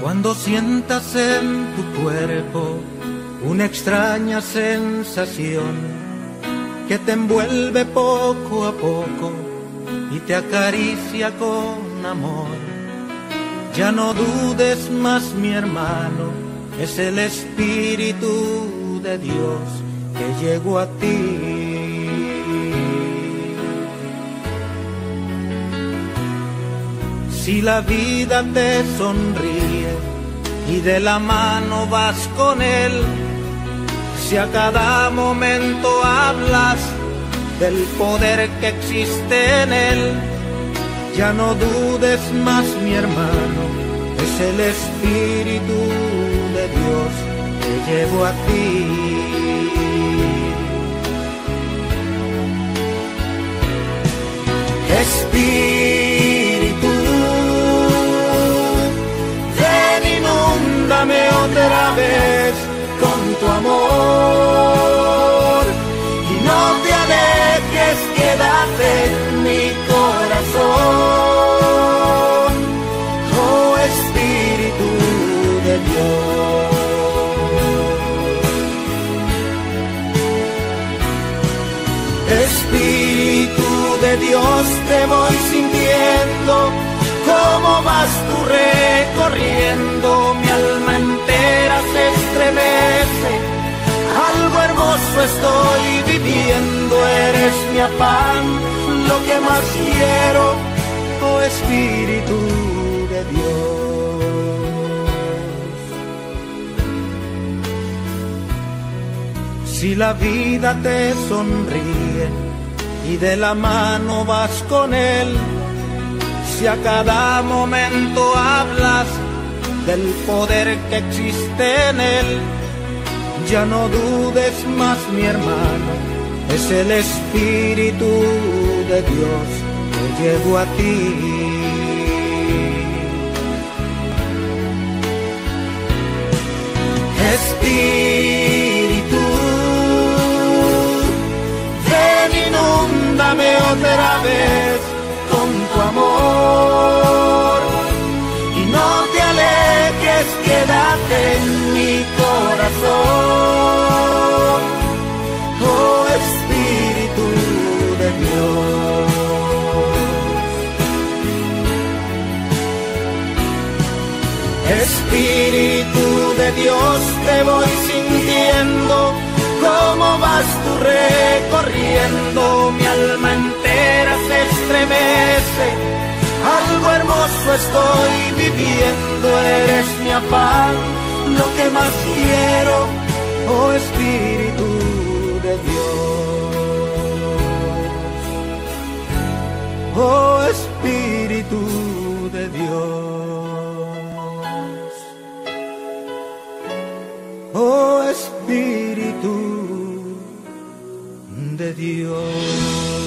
Cuando sientas en tu cuerpo una extraña sensación que te envuelve poco a poco y te acaricia con amor, ya no dudes más, mi hermano, es el Espíritu de Dios que llegó a ti. Si la vida te sonríe y de la mano vas con Él, si a cada momento hablas del poder que existe en Él, ya no dudes más, mi hermano, es el Espíritu de Dios que llegó a ti. Espíritu, ven, inúndame otra vez con tu amor y no te alejes, quédate en mi corazón, oh Espíritu de Dios. Espíritu de Dios, te voy sintiendo, cómo vas tú recorriendo, mi alma entera se estremece, algo hermoso estoy viviendo, eres mi afán, lo que más quiero, oh Espíritu de Dios. Si la vida te sonríe y de la mano vas con Él, si a cada momento hablas del poder que existe en Él, ya no dudes más, mi hermano, es el Espíritu de Dios que llegó a ti. Espíritu, ven, inúndame otra vez con tu amor y no te alejes, quédate en mi corazón, oh Espíritu de Dios. Espíritu de Dios, te voy sintiendo, cómo vas tú recorriendo, mi alma entera se estremece, algo hermoso estoy viviendo, eres mi afán, lo que más quiero, oh Espíritu de Dios, oh Espíritu de Dios, oh Espíritu de Dios.